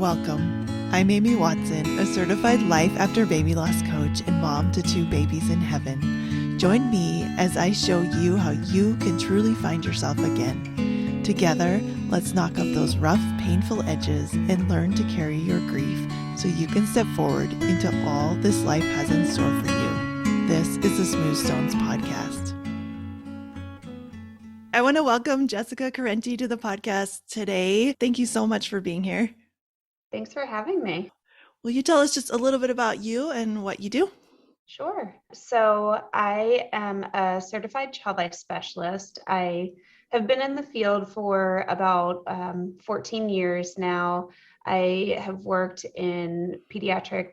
Welcome. I'm Amy Watson, a certified life after baby loss coach and mom to 2 babies in heaven. Join me as I show you how you can truly find yourself again. Together, let's knock off those rough, painful edges and learn to carry your grief so you can step forward into all this life has in store for you. This is the Smooth Stones podcast. I want to welcome Jessica Correnti to the podcast today. Thank you so much for being here. Thanks for having me. Will you tell us just a little bit about you and what you do? Sure. So I am a certified child life specialist. I have been in the field for about 14 years now. I have worked in pediatric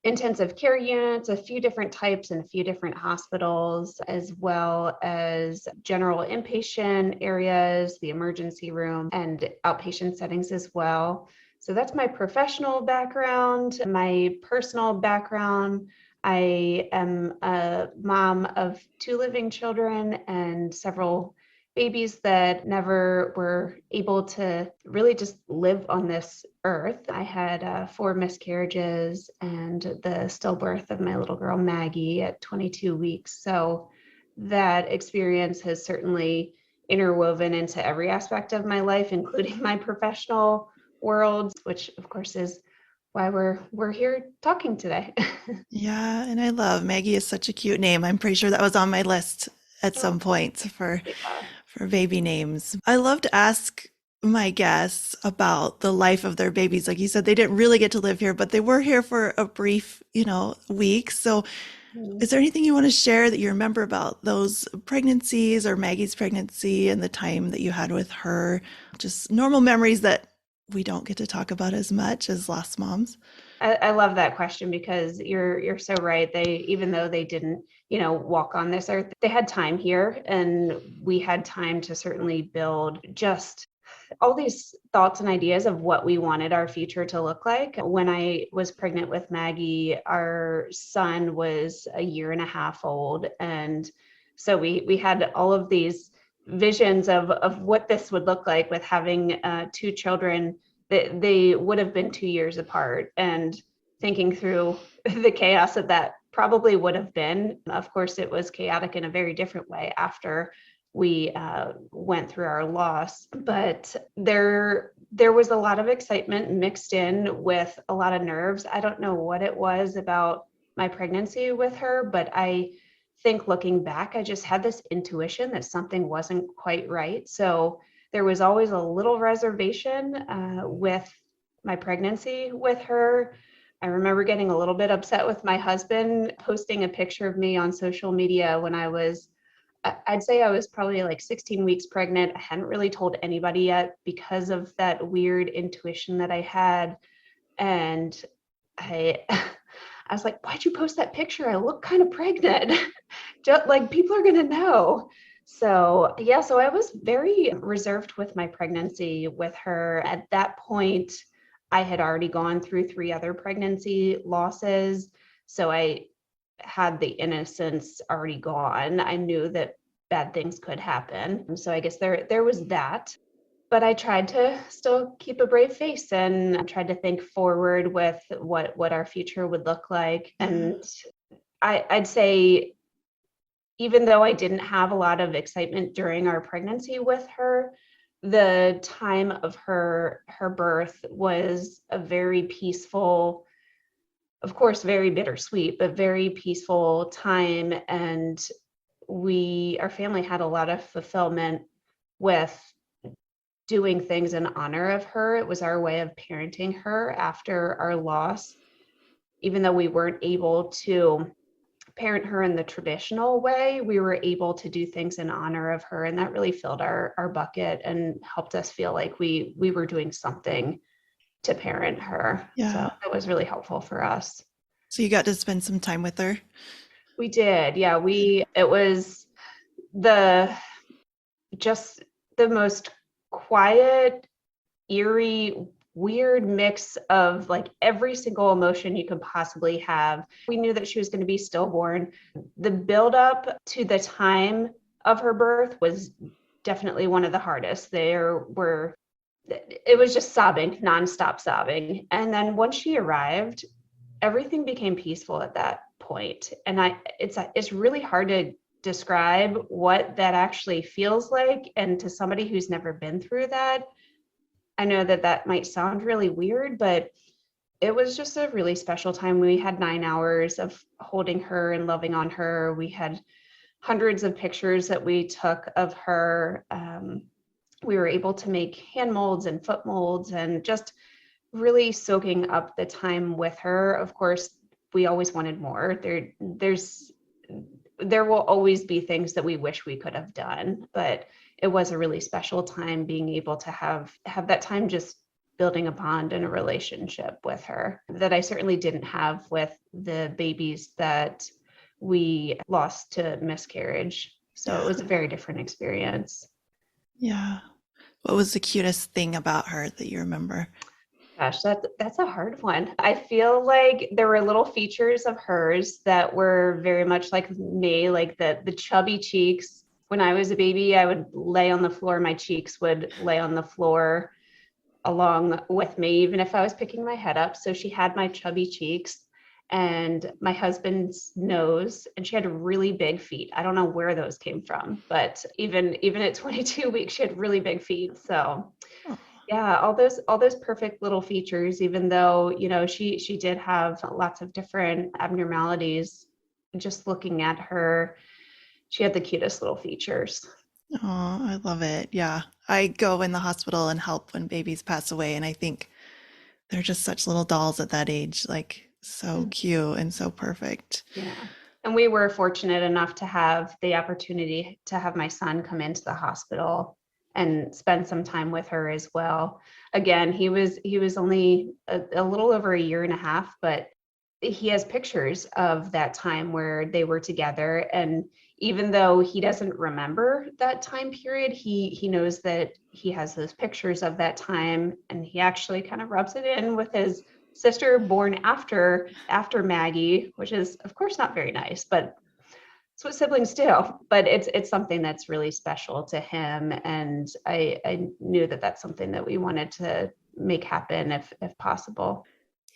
intensive care units, a few different types in a few different hospitals, as well as general inpatient areas, the emergency room, and outpatient settings as well. So that's my professional background. My personal background, I am a mom of 2 living children and several babies that never were able to really just live on this earth. I had 4 miscarriages and the stillbirth of my little girl Maggie at 22 weeks. So that experience has certainly interwoven into every aspect of my life, including my professional world, which of course is why we're here talking today. Yeah, and I love Maggie is such a cute name. I'm pretty sure that was on my list at some point for baby names. I love to ask my guests about the life of their babies. Like you said, they didn't really get to live here, but they were here for a brief, week. So is there anything you want to share that you remember about those pregnancies or Maggie's pregnancy and the time that you had with her? Just normal memories that we don't get to talk about as much as lost moms. I love that question because you're so right. They, even though they didn't, walk on this earth, they had time here, and we had time to certainly build just all these thoughts and ideas of what we wanted our future to look like. When I was pregnant with Maggie, our son was a year and a half old. And so we had all of these visions of what this would look like with having 2 children. They would have been 2 years apart, and thinking through the chaos that probably would have been. Of course, it was chaotic in a very different way after we went through our loss, but there was a lot of excitement mixed in with a lot of nerves. I don't know what it was about my pregnancy with her, but I think looking back, I just had this intuition that something wasn't quite right. So there was always a little reservation with my pregnancy with her. I remember getting a little bit upset with my husband posting a picture of me on social media when I'd say I was probably like 16 weeks pregnant. I hadn't really told anybody yet because of that weird intuition that I had. And I was like, why'd you post that picture? I look kind of pregnant. Just like people are going to know. So yeah, so I was very reserved with my pregnancy with her. At that point, I had already gone through 3 other pregnancy losses. So I had the innocence already gone. I knew that bad things could happen. So I guess there was that. But I tried to still keep a brave face and tried to think forward with what our future would look like. And I'd say, even though I didn't have a lot of excitement during our pregnancy with her, the time of her birth was a very peaceful, of course, very bittersweet, but very peaceful time. And our family had a lot of fulfillment with doing things in honor of her. It was our way of parenting her after our loss, even though we weren't able to parent her in the traditional way, we were able to do things in honor of her. And that really filled our bucket and helped us feel like we were doing something to parent her. Yeah. So that was really helpful for us. So you got to spend some time with her? We did. Yeah, it was just the most quiet, eerie, weird mix of like every single emotion you could possibly have. We knew that she was going to be stillborn. The buildup to the time of her birth was definitely one of the hardest. There were it was just sobbing, nonstop sobbing. And then once she arrived, everything became peaceful at that point. And it's really hard to describe what that actually feels like. And to somebody who's never been through that, I know that that might sound really weird, but it was just a really special time. We had 9 hours of holding her and loving on her. We had hundreds of pictures that we took of her. We were able to make hand molds and foot molds and just really soaking up the time with her. Of course, we always wanted more. There will always be things that we wish we could have done, but it was a really special time being able to have that time just building a bond and a relationship with her that I certainly didn't have with the babies that we lost to miscarriage. So it Yeah. was a very different experience. Yeah. What was the cutest thing about her that you remember? Gosh, that's a hard one. I feel like there were little features of hers that were very much like me, like the chubby cheeks. When I was a baby, I would lay on the floor, my cheeks would lay on the floor along with me, even if I was picking my head up. So she had my chubby cheeks and my husband's nose, and she had really big feet. I don't know where those came from, but even at 22 weeks, she had really big feet. So Oh, yeah, all those perfect little features, even though, she did have lots of different abnormalities. Just looking at her, she had the cutest little features. I love it. Yeah. I go in the hospital and help when babies pass away, and I think they're just such little dolls at that age, like so cute and so perfect. Yeah. And we were fortunate enough to have the opportunity to have my son come into the hospital and spend some time with her as well. Again, he was only a little over a year and a half, but he has pictures of that time where they were together. And even though he doesn't remember that time period, he knows that he has those pictures of that time, and he actually kind of rubs it in with his sister born after Maggie, which is of course not very nice, but it's what siblings do. But it's something that's really special to him, and I knew that that's something that we wanted to make happen if possible.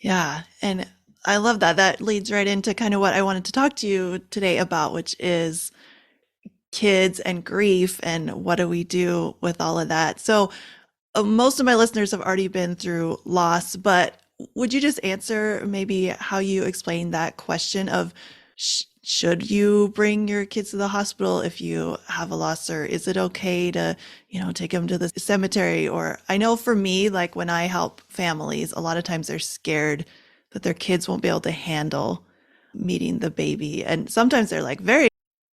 Yeah. And I love that. That leads right into kind of what I wanted to talk to you today about, which is kids and grief and what do we do with all of that. So, most of my listeners have already been through loss, but would you just answer maybe how you explain that question of should you bring your kids to the hospital if you have a loss, or is it okay to, take them to the cemetery? Or I know for me, like when I help families, a lot of times they're scared that their kids won't be able to handle meeting the baby. And sometimes they're like very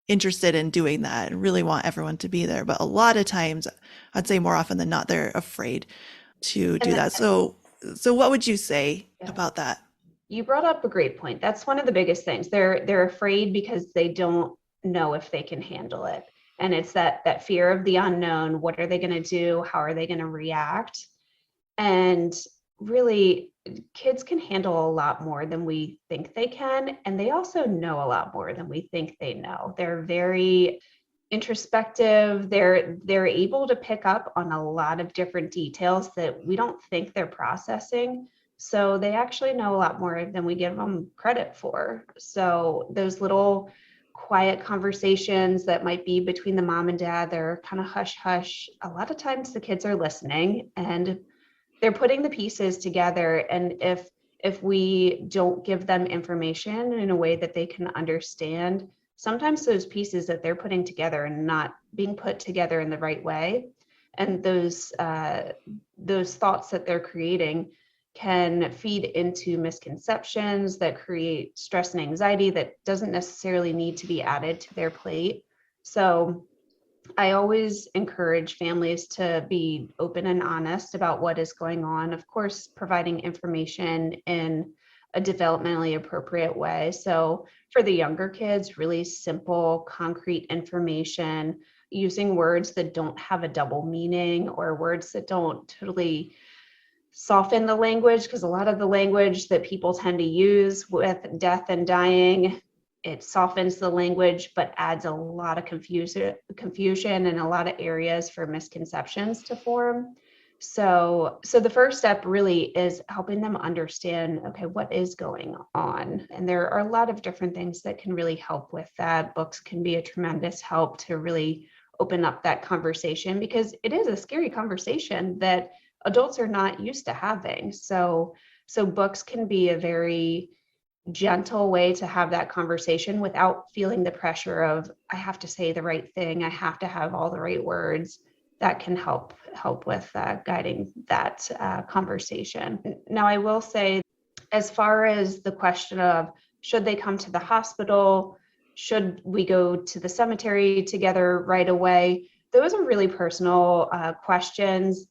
interested in doing that and really want everyone to be there. But a lot of times, I'd say more often than not, they're afraid to And do that. So what would you say yeah, about that? you brought up a great point. That's one of the biggest things. They're afraid because they don't know if they can handle it. And it's that fear of the unknown. What are they going to do? How are they going to react? And really, kids can handle a lot more than we think they can. And they also know a lot more than we think they know. They're very introspective. They're able to pick up on a lot of different details that we don't think they're processing. So they actually know a lot more than we give them credit for. So those little quiet conversations that might be between the mom and dad, they're kind of hush hush. A lot of times the kids are listening and they're putting the pieces together. And if we don't give them information in a way that they can understand, sometimes those pieces that they're putting together are not being put together in the right way, and those thoughts that they're creating can feed into misconceptions that create stress and anxiety that doesn't necessarily need to be added to their plate. So I always encourage families to be open and honest about what is going on. Of course, providing information in a developmentally appropriate way. So for the younger kids, really simple, concrete information, using words that don't have a double meaning or words that don't totally soften the language, because a lot of the language that people tend to use with death and dying, it softens the language but adds a lot of confusion and a lot of areas for misconceptions to form. So the first step really is helping them understand, okay, what is going on? And there are a lot of different things that can really help with that. Books can be a tremendous help to really open up that conversation, because it is a scary conversation that adults are not used to having. So books can be a very gentle way to have that conversation without feeling the pressure of, I have to say the right thing, I have to have all the right words. That can help with guiding that conversation. Now, I will say, as far as the question of should they come to the hospital, should we go to the cemetery together right away, those are really personal questions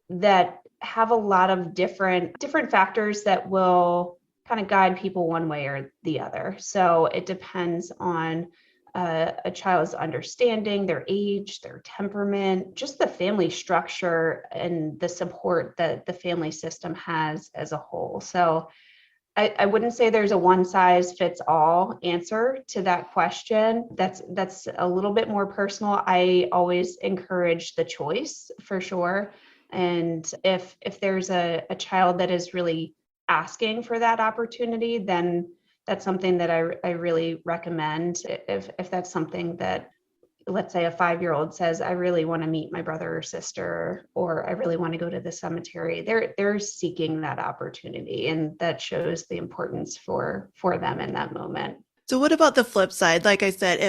that have a lot of different factors that will kind of guide people one way or the other. So it depends on a child's understanding, their age, their temperament, just the family structure and the support that the family system has as a whole. So I wouldn't say there's a one size fits all answer to that question. That's a little bit more personal. I always encourage the choice for sure. And if there's a child that is really asking for that opportunity, then that's something that I really recommend. If that's something that, let's say a 5-year-old says, I really want to meet my brother or sister, or I really want to go to the cemetery, they're seeking that opportunity, and that shows the importance for them in that moment. So what about the flip side? Like I said,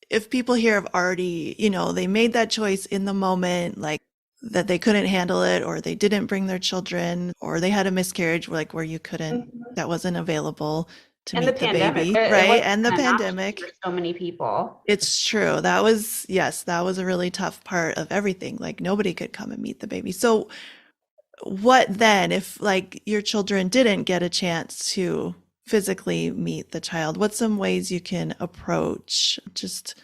if people here have already, they made that choice in the moment, like that they couldn't handle it, or they didn't bring their children, or they had a miscarriage, like where you couldn't, Mhm. that wasn't available to And the meet the pandemic, baby, it right? wasn't And the an option for pandemic. so many people. It's true. That was, yes, that was a really tough part of everything. Like nobody could come and meet the baby. So what then if like your children didn't get a chance to physically meet the child? What's some ways you can approach just,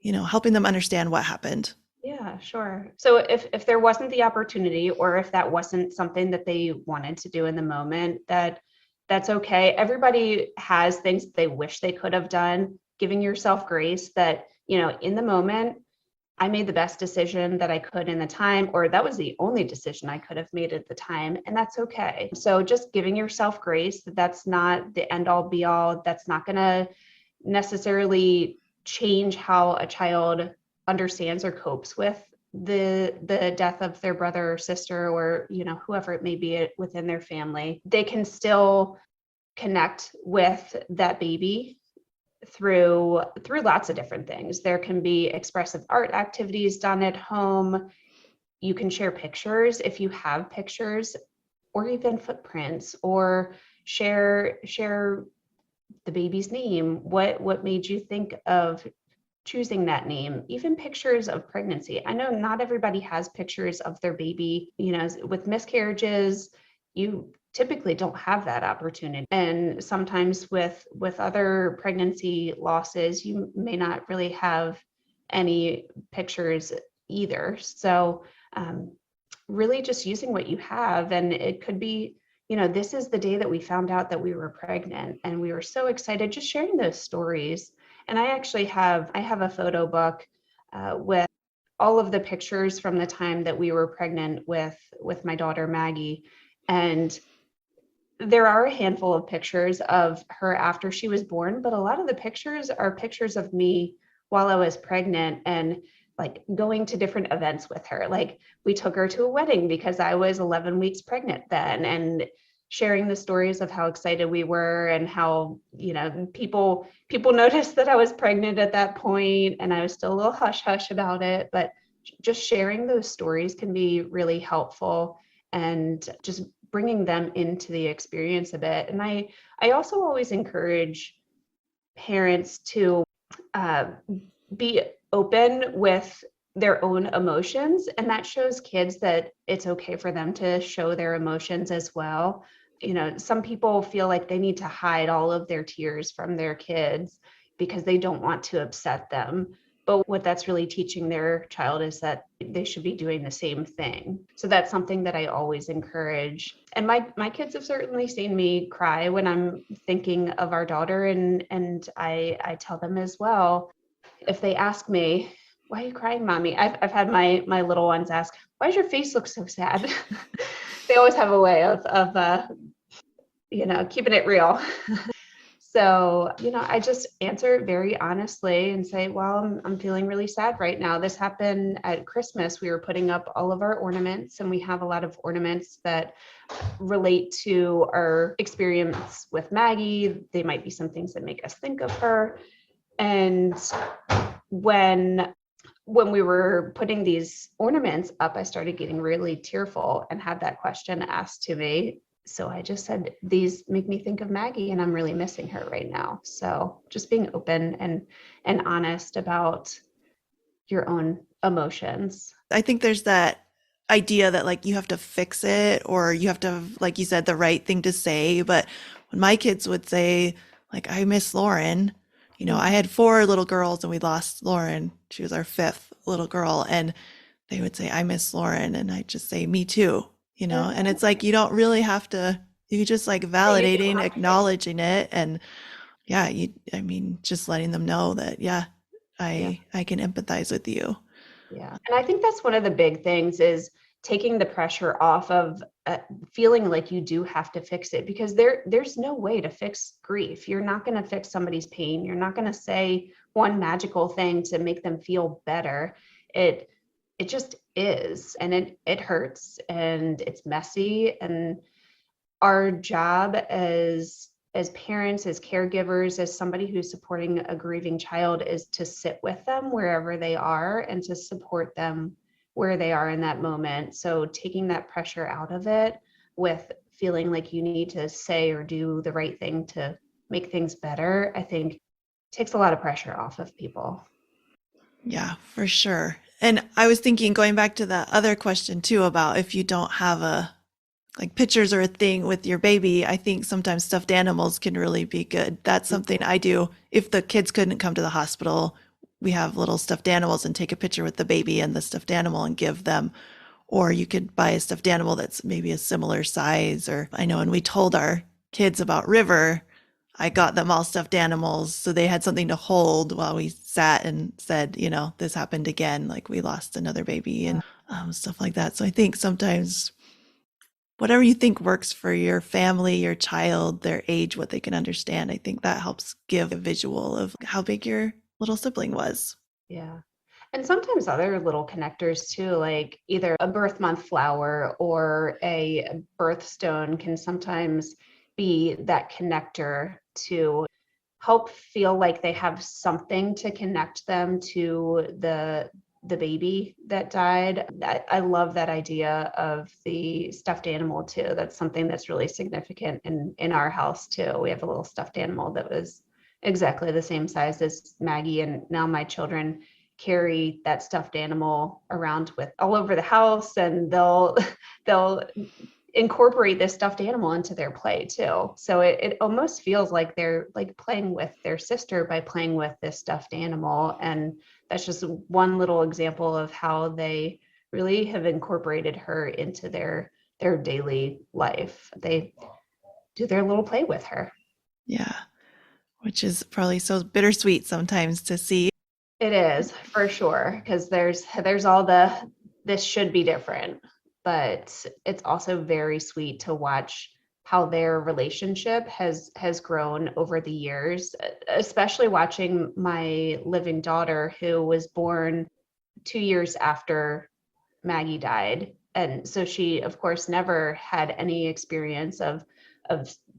helping them understand what happened? Yeah, sure. So if there wasn't the opportunity, or if that wasn't something that they wanted to do in the moment, that's okay. Everybody has things that they wish they could have done. Giving yourself grace that, in the moment, I made the best decision that I could in the time, or that was the only decision I could have made at the time, and that's okay. So just giving yourself grace that that's not the end all be all. That's not going to necessarily change how a child understands or copes with the death of their brother or sister, or whoever it may be within their family. They can still connect with that baby through lots of different things. There can be expressive art activities done at home. You can share pictures if you have pictures, or even footprints, or share the baby's name. What made you think of choosing that name? Even pictures of pregnancy. I know not everybody has pictures of their baby. With miscarriages, you typically don't have that opportunity, and sometimes with other pregnancy losses, you may not really have any pictures either. So really just using what you have. And it could be, this is the day that we found out that we were pregnant and we were so excited, just sharing those stories. And I have a photo book with all of the pictures from the time that we were pregnant with my daughter Maggie. And there are a handful of pictures of her after she was born, but a lot of the pictures are pictures of me while I was pregnant, and like going to different events with her. Like we took her to a wedding because I was 11 weeks pregnant then, and sharing the stories of how excited we were, and how, people noticed that I was pregnant at that point, and I was still a little hush hush about it. But just sharing those stories can be really helpful, and just bringing them into the experience a bit. And I also always encourage parents to uh, be open with their own emotions, and that shows kids that it's okay for them to show their emotions as well. Some people feel like they need to hide all of their tears from their kids because they don't want to upset them. But what that's really teaching their child is that they should be doing the same thing. So that's something that I always encourage. And my kids have certainly seen me cry when I'm thinking of our daughter, and I tell them as well, if they ask me, why are you crying, mommy? I've had my little ones ask, why does your face look so sad? They always have a way of keeping it real. So, I just answer very honestly and say, well, I'm feeling really sad right now. This happened at Christmas. We were putting up all of our ornaments, and we have a lot of ornaments that relate to our experience with Maggie. They might be some things that make us think of her. And when we were putting these ornaments up, I started getting really tearful and had that question asked to me. So I just said, these make me think of Maggie, and I'm really missing her right now. So just being open and honest about your own emotions. I think there's that idea that like you have to fix it or you have to, like you said, the right thing to say. But when my kids would say, like, I miss Lauren, I had four little girls and we lost Lauren. She was our fifth little girl. And they would say, I miss Lauren. And I just say, me too, and it's like, you don't really have to, you just like validating, acknowledging it. And yeah, I mean, just letting them know that, yeah, I can empathize with you. Yeah. And I think that's one of the big things is taking the pressure off of feeling like you do have to fix it, because there's no way to fix grief. You're not going to fix somebody's pain. You're not going to say one magical thing to make them feel better. It just is, and it hurts, and it's messy, and our job as parents, as caregivers, as somebody who's supporting a grieving child is to sit with them wherever they are and to support them where they are in that moment. So taking that pressure out of it with feeling like you need to say or do the right thing to make things better, I think takes a lot of pressure off of people. Yeah, for sure. And I was thinking, going back to the other question too, about if you don't have a like pictures or a thing with your baby, I think sometimes stuffed animals can really be good. That's something I do. If the kids couldn't come to the hospital, we have little stuffed animals and take a picture with the baby and the stuffed animal and give them. Or you could buy a stuffed animal that's maybe a similar size. Or I know when we told our kids about River, I got them all stuffed animals so they had something to hold while we sat and said, this happened again, like we lost another baby and stuff like that. So I think sometimes whatever you think works for your family, your child, their age, what they can understand, I think that helps give a visual of how big your little sibling was. Yeah. And sometimes other little connectors too, like either a birth month flower or a birthstone can sometimes be that connector to help feel like they have something to connect them to the baby that died. I love that idea of the stuffed animal too. That's something that's really significant in our house too. We have a little stuffed animal that was exactly the same size as Maggie, and now my children carry that stuffed animal around with all over the house, and they'll incorporate this stuffed animal into their play too. So it almost feels like they're like playing with their sister by playing with this stuffed animal. And that's just one little example of how they really have incorporated her into their daily life. They do their little play with her. Yeah, which is probably so bittersweet sometimes to see. It is for sure, because there's all the this should be different, but it's also very sweet to watch how their relationship has grown over the years, especially watching my living daughter, who was born 2 years after Maggie died. And so she, of course, never had any experience of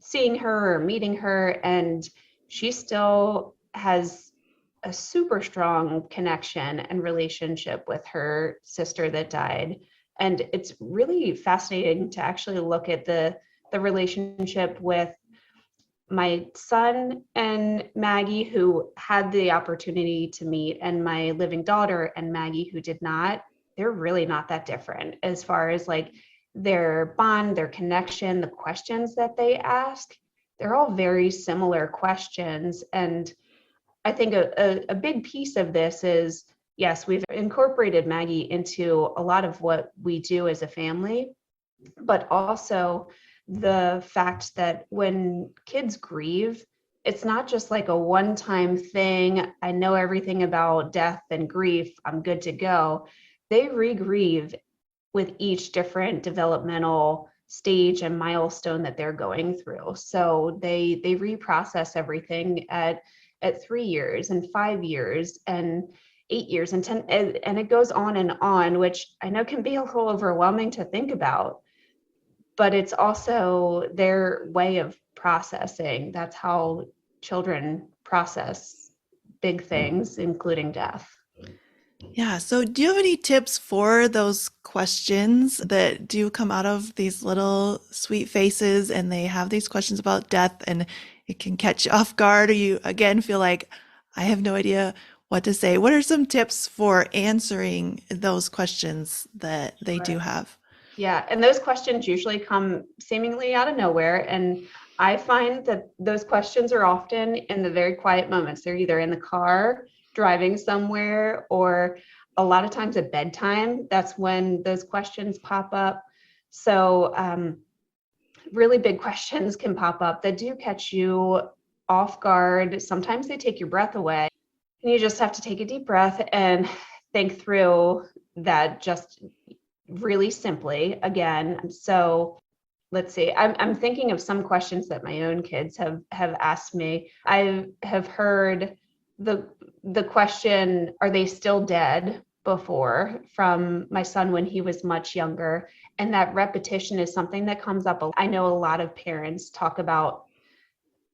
seeing her or meeting her. And she still has a super strong connection and relationship with her sister that died. And it's really fascinating to actually look at the relationship with my son and Maggie, who had the opportunity to meet, and my living daughter and Maggie, who did not. They're really not that different as far as like their bond, their connection, the questions that they ask. They're all very similar questions. And I think a big piece of this is, yes, we've incorporated Maggie into a lot of what we do as a family, but also the fact that when kids grieve, it's not just like a one-time thing. I know everything about death and grief. I'm good to go. They re-grieve with each different developmental stage and milestone that they're going through. So they reprocess everything at 3 years and 5 years and 8 years and 10, and it goes on, which I know can be a little overwhelming to think about, but it's also their way of processing. That's how children process big things, including death. Yeah. So, do you have any tips for those questions that do come out of these little sweet faces and they have these questions about death and it can catch you off guard or you again feel like I have no idea what to say? What are some tips for answering those questions that they do Sure. have? Yeah, and those questions usually come seemingly out of nowhere. And I find that those questions are often in the very quiet moments. They're either in the car, driving somewhere, or a lot of times at bedtime. That's when those questions pop up. So, really big questions can pop up that do catch you off guard. Sometimes they take your breath away, and you just have to take a deep breath and think through that just really simply again. So let's see, I'm thinking of some questions that my own kids have asked me. I have heard the question, are they still dead, before, from my son when he was much younger. And that repetition is something that comes up. I know a lot of parents talk about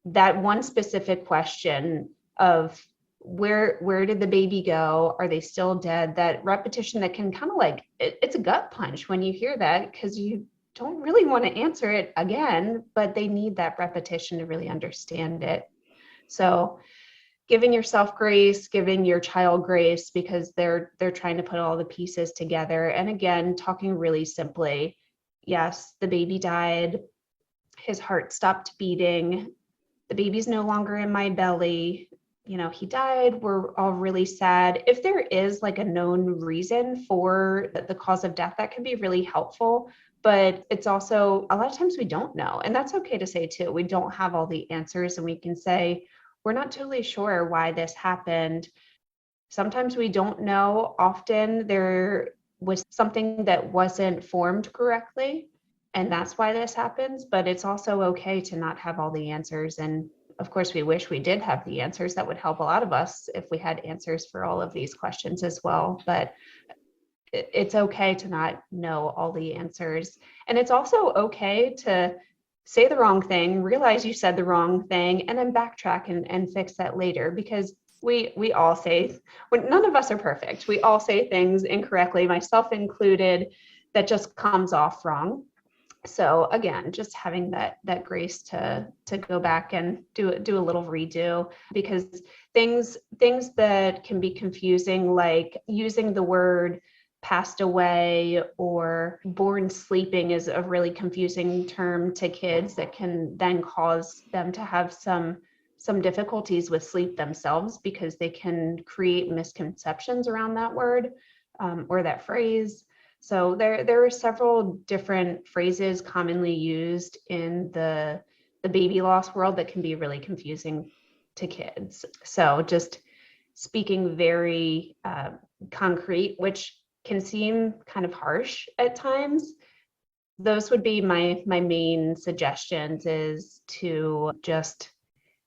that one specific question of where did the baby go? Are they still dead? That repetition that can kind of like, it's a gut punch when you hear that, because you don't really want to answer it again, but they need that repetition to really understand it. So giving yourself grace, giving your child grace, because they're trying to put all the pieces together. And again, talking really simply. Yes, the baby died. His heart stopped beating. The baby's no longer in my belly. He died. We're all really sad. If there is like a known reason for the cause of death, that can be really helpful. But it's also a lot of times we don't know. And that's okay to say too. We don't have all the answers, and we can say, we're not totally sure why this happened. Sometimes we don't know. Often there was something that wasn't formed correctly, and that's why this happens. But it's also okay to not have all the answers. And of course, we wish we did have the answers. That would help a lot of us if we had answers for all of these questions as well. But it's okay to not know all the answers. And it's also okay to say the wrong thing, realize you said the wrong thing, and then backtrack and fix that later. Because we all say, when none of us are perfect, we all say things incorrectly, myself included, that just comes off wrong. So again, just having that grace to go back and do a little redo, because things that can be confusing, like using the word passed away or born sleeping, is a really confusing term to kids that can then cause them to have some difficulties with sleep themselves, because they can create misconceptions around that word, or that phrase. So there are several different phrases commonly used in the baby loss world that can be really confusing to kids. So just speaking very concrete, which can seem kind of harsh at times, those would be my main suggestions, is to just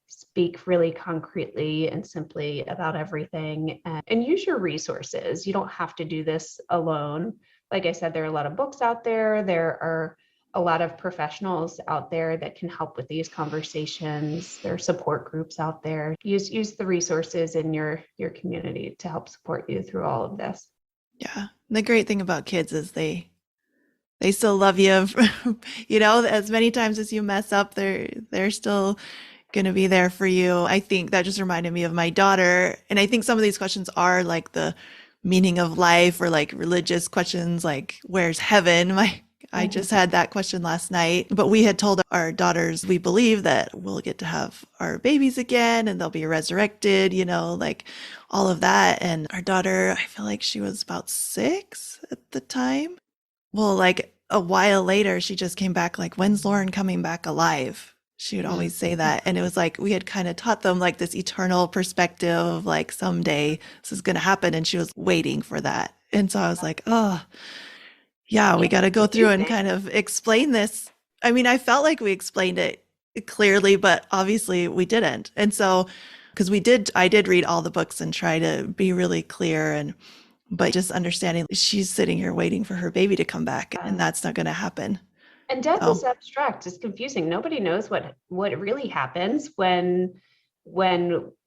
speak really concretely and simply about everything, and use your resources. You don't have to do this alone. Like I said, there are a lot of books out there. There are a lot of professionals out there that can help with these conversations. There are support groups out there. Use the resources in your community to help support you through all of this. Yeah. The great thing about kids is they still love you. As many times as you mess up, they're still going to be there for you. I think that just reminded me of my daughter. And I think some of these questions are like the meaning of life or like religious questions, like where's heaven? I Mhm. just had that question last night, but we had told our daughters we believe that we'll get to have our babies again and they'll be resurrected, like all of that. And our daughter, I feel like she was about 6 at the time. Well, like a while later, she just came back like, when's Lauren coming back alive? She would Mm. always say that. And it was like we had kind of taught them like this eternal perspective of like someday this is going to happen. And she was waiting for that. And so I was like, oh, yeah, Yeah, we got to go through and confusing. kind of explain this. I mean, I felt like we explained it clearly, but obviously we didn't. And so, because I did read all the books and try to be really clear but just understanding she's sitting here waiting for her baby to come back and that's not going to happen. And death So, is abstract. It's confusing. Nobody knows what really happens when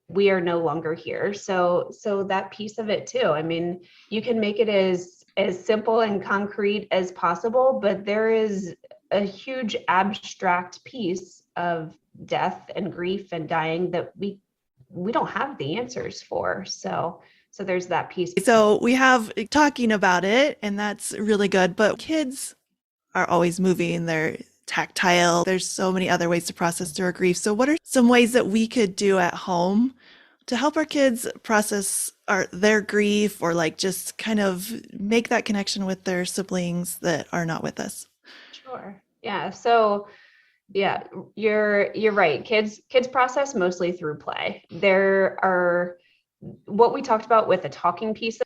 we are no longer here. So that piece of it too. I mean, you can make it as simple and concrete as possible, but there is a huge abstract piece of death and grief and dying that we don't have the answers for. So there's that piece. so we have talking about it, and that's really good. But kids are always moving, they're tactile. There's so many other ways to process their grief. So, what are some ways that we could do at home to help our kids process their grief or like just kind of make that connection with their siblings that are not with us? Sure. Yeah. So yeah, you're right. Kids process mostly through play. There are what we talked about with the talking piece.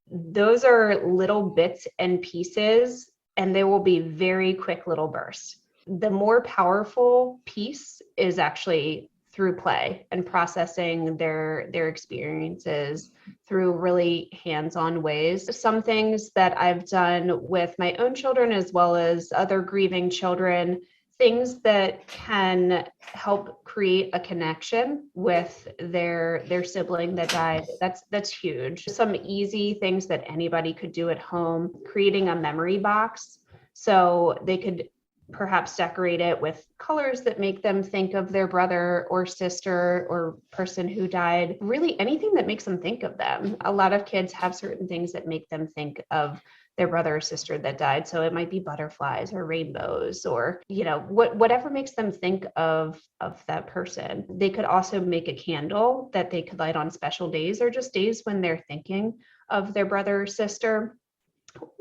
Those are little bits and pieces, and they will be very quick little bursts. The more powerful piece is actually through play and processing their experiences through really hands-on ways. Some things that I've done with my own children as well as other grieving children, things that can help create a connection with their sibling that died. That's huge. Some easy things that anybody could do at home, creating a memory box so they could perhaps decorate it with colors that make them think of their brother or sister or person who died. Really anything that makes them think of them. A lot of kids have certain things that make them think of their brother or sister that died. So it might be butterflies or rainbows or, whatever makes them think of that person. They could also make a candle that they could light on special days or just days when they're thinking of their brother or sister.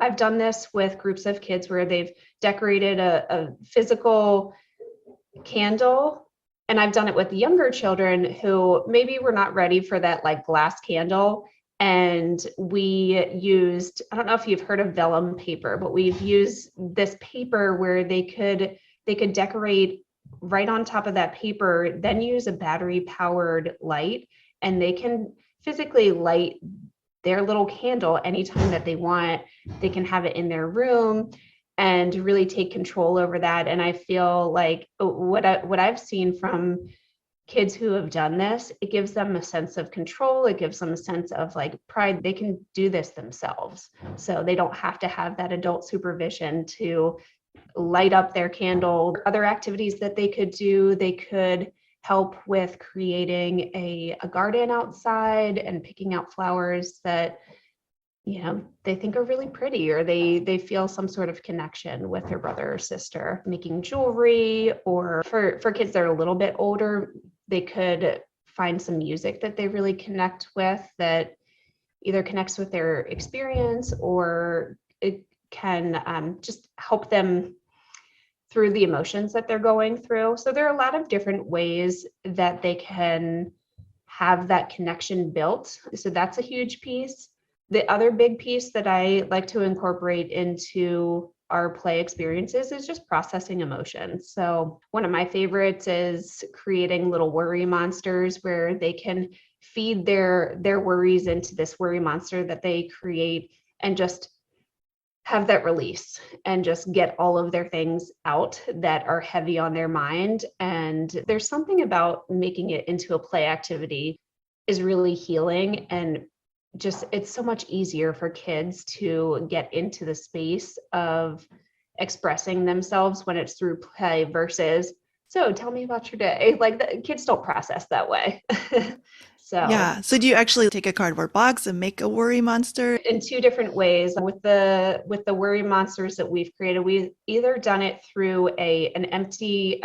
I've done this with groups of kids where they've decorated a physical candle. And I've done it with younger children who maybe were not ready for that like glass candle. And we used, I don't know if you've heard of vellum paper, but we've used this paper where they could decorate right on top of that paper, then use a battery powered light, and they can physically light their little candle anytime that they want. They can have it in their room and really take control over that. And I feel like what I've seen from kids who have done this, it gives them a sense of control. It gives them a sense of like pride. They can do this themselves. So they don't have to have that adult supervision to light up their candle. Other activities that they could do, they could help with creating a garden outside and picking out flowers that they think are really pretty, or they feel some sort of connection with their brother or sister. Making jewelry, or for kids that are a little bit older, they could find some music that they really connect with, that either connects with their experience or it can just help them through the emotions that they're going through. So there are a lot of different ways that they can have that connection built. So that's a huge piece. The other big piece that I like to incorporate into our play experiences is just processing emotions. So one of my favorites is creating little worry monsters where they can feed their worries into this worry monster that they create and just have that release and just get all of their things out that are heavy on their mind. And there's something about making it into a play activity is really healing, and just it's so much easier for kids to get into the space of expressing themselves when it's through play versus, so tell me about your day. Like the kids don't process that way. So Yeah. So do you actually take a cardboard box and make a worry monster? in two different ways. With the worry monsters that we've created, we've either done it through an empty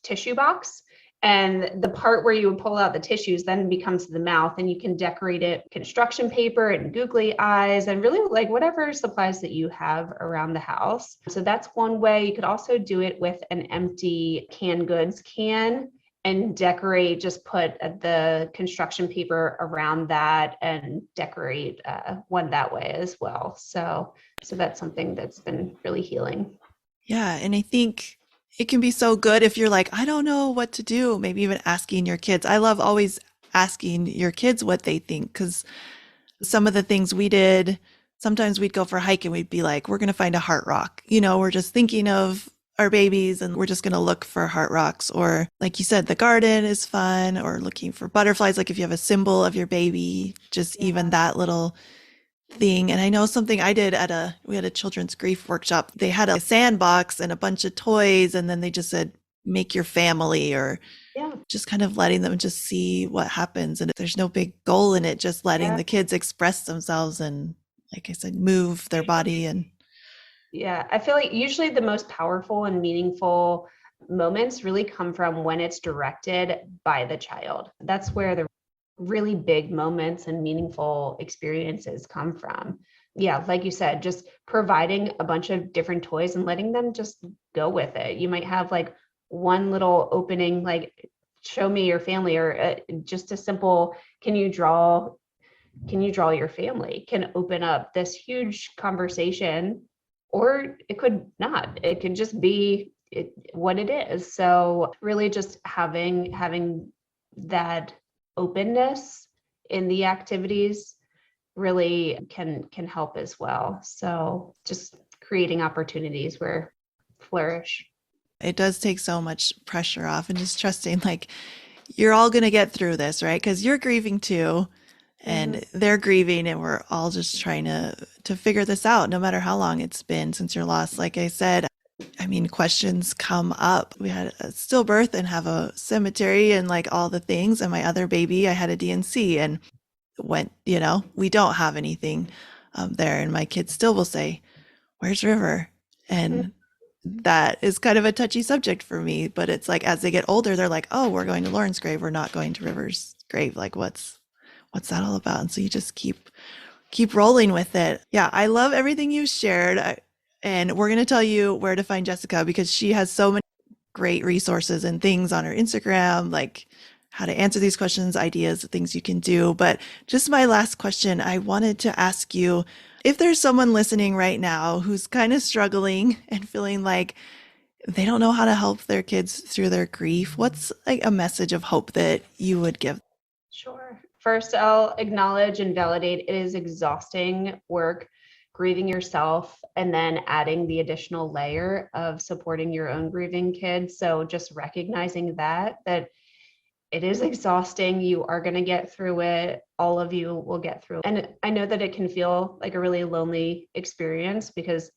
tissue box, And the part where you would pull out the tissues then becomes the mouth, and you can decorate it with construction paper and googly eyes and really like whatever supplies that you have around the house. So that's one way. You could also do it with an empty canned goods can and decorate, just put the construction paper around that and decorate one that way as well. So that's something that's been really healing. Yeah. And I think it can be so good if you're like, I don't know what to do. Maybe even asking your kids. I love always asking your kids what they think, because some of the things we did, sometimes we'd go for a hike and we'd be like, we're going to find a heart rock. We're just thinking of our babies and we're just going to look for heart rocks. Or like you said, the garden is fun, or looking for butterflies. Like if you have a symbol of your baby, just even Yeah. that little thing. And I know something I did we had a children's grief workshop. They had a sandbox and a bunch of toys, and then they just said, make your family, or Yeah. just kind of letting them just see what happens. And there's no big goal in it, just letting Yeah. the kids express themselves and, like I said, move their body. And Yeah, I feel like usually the most powerful and meaningful moments really come from when it's directed by the child. That's where the really big moments and meaningful experiences come from. Yeah, like you said, just providing a bunch of different toys and letting them just go with it. You might have like one little opening, like show me your family, or just a simple, can you draw your family, can open up this huge conversation. Or it could not, it could just be what it is. So really just having that openness in the activities really can help as well. So just creating opportunities where flourish. it does take so much pressure off, and just trusting, like, you're all going to get through this, right? Because you're grieving too, Mhm. and they're grieving, and we're all just trying to figure this out, no matter how long it's been since your loss. Like I said, I mean, questions come up. We had a stillbirth and have a cemetery and like all the things. And my other baby, I had a DNC and went, we don't have anything there. And my kids still will say, where's River? Mhm. And that is kind of a touchy subject for me. But it's like, as they get older, they're like, oh, we're going to Lauren's grave. We're not going to River's grave. Like, what's that all about? And so you just keep rolling with it. Yeah, I love everything you shared. And we're going to tell you where to find Jessica, because she has so many great resources and things on her Instagram, like how to answer these questions, ideas, things you can do. But just my last question, I wanted to ask you, if there's someone listening right now who's kind of struggling and feeling like they don't know how to help their kids through their grief, what's like a message of hope that you would give? Sure. First, I'll acknowledge and validate it is exhausting work grieving yourself and then adding the additional layer of supporting your own grieving kids. So just recognizing that it is exhausting. You are going to get through it. All of you will get through it. And I know that it can feel like a really lonely experience because,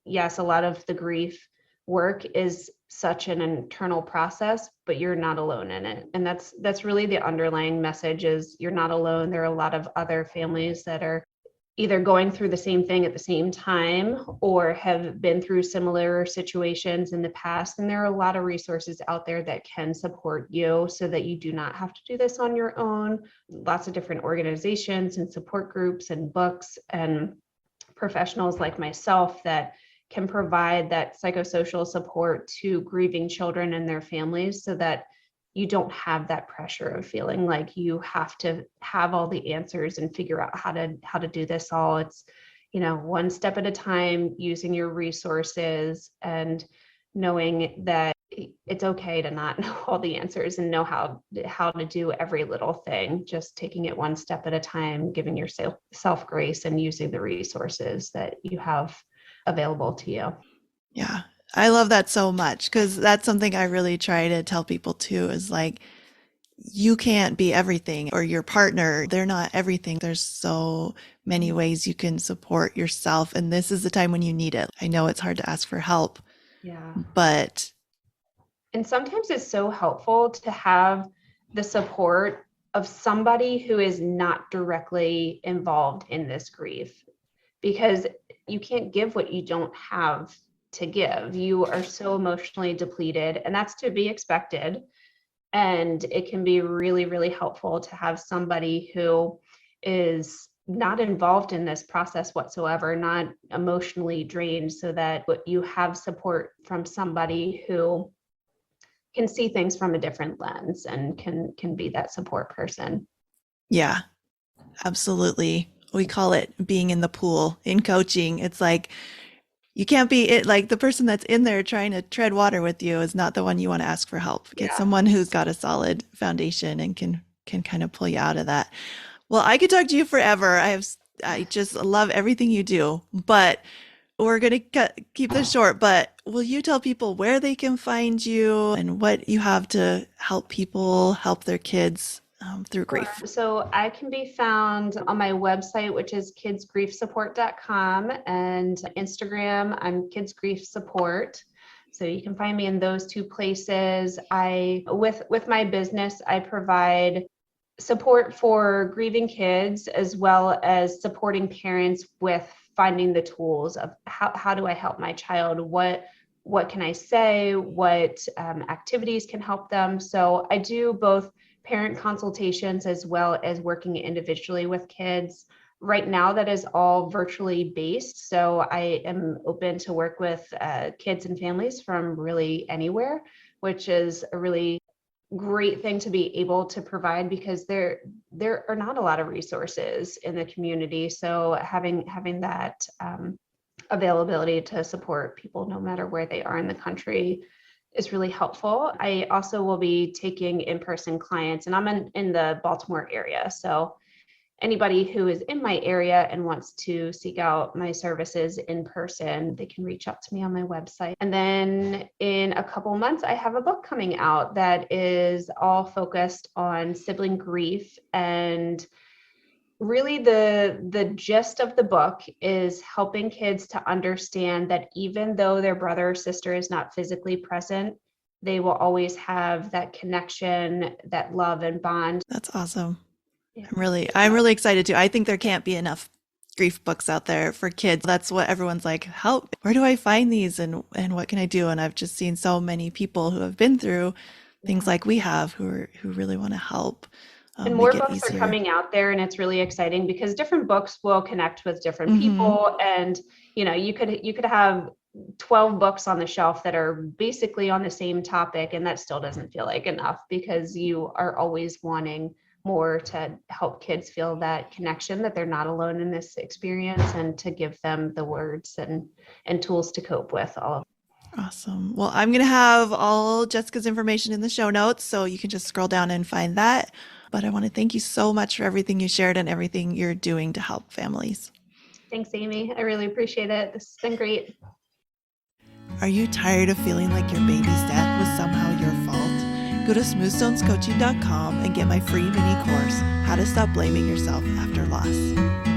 yes, a lot of the grief work is such an internal process, but you're not alone in it. And that's really the underlying message is you're not alone. There are a lot of other families that are either going through the same thing at the same time or have been through similar situations in the past. And there are a lot of resources out there that can support you so that you do not have to do this on your own. Lots of different organizations and support groups and books and professionals like myself that can provide that psychosocial support to grieving children and their families so that you don't have that pressure of feeling like you have to have all the answers and figure out how to do this all. It's, one step at a time, using your resources and knowing that it's okay to not know all the answers and know how to do every little thing, just taking it one step at a time, giving yourself grace and using the resources that you have available to you. Yeah. I love that so much, because that's something I really try to tell people too, is like, you can't be everything, or your partner, they're not everything. There's so many ways you can support yourself. And this is the time when you need it. I know it's hard to ask for help, Yeah. but And sometimes it's so helpful to have the support of somebody who is not directly involved in this grief, because you can't give what you don't have to give. You are so emotionally depleted, and that's to be expected. And it can be really, really helpful to have somebody who is not involved in this process whatsoever, not emotionally drained, so that you have support from somebody who can see things from a different lens and can be that support person. Yeah, absolutely. We call it being in the pool in coaching. It's like you can't be it like the person that's in there trying to tread water with you is not the one you want to ask for help. Get Yeah. someone who's got a solid foundation and can kind of pull you out of that. Well, I could talk to you forever. I just love everything you do, but we're going to keep this short. But will you tell people where they can find you and what you have to help people help their kids through grief? So I can be found on my website, which is kidsgriefsupport.com, and Instagram, I'm Kids Grief Support. So you can find me in those two places. With my business, I provide support for grieving kids as well as supporting parents with finding the tools of how do I help my child? What can I say? What activities can help them? So I do both parent consultations as well as working individually with kids. Right now, that is all virtually based. So I am open to work with kids and families from really anywhere, which is a really great thing to be able to provide because there are not a lot of resources in the community. So having that availability to support people no matter where they are in the country is really helpful. I also will be taking in-person clients, and I'm in the Baltimore area. So anybody who is in my area and wants to seek out my services in person, they can reach out to me on my website. And then in a couple months, I have a book coming out that is all focused on sibling grief. And really the gist of the book is helping kids to understand that even though their brother or sister is not physically present, they will always have that connection, that love and bond. That's awesome. Yeah. I'm really excited too. I think there can't be enough grief books out there for kids. That's what everyone's like, how, where do I find these and what can I do? And I've just seen so many people who have been through things Yeah. like we have who really want to help And more make it books are easier. coming out there, and it's really exciting because different books will connect with different Mm-hmm. people. And you could have 12 books on the shelf that are basically on the same topic, and that still doesn't feel like enough because you are always wanting more to help kids feel that connection, that they're not alone in this experience, and to give them the words and tools to cope with all of. Awesome. Well, I'm going to have all Jessica's information in the show notes, so you can just scroll down and find that. But I want to thank you so much for everything you shared and everything you're doing to help families. Thanks, Amy. I really appreciate it. This has been great. Are you tired of feeling like your baby's death was somehow your fault? Go to smoothstonescoaching.com and get my free mini course, How to Stop Blaming Yourself After Loss.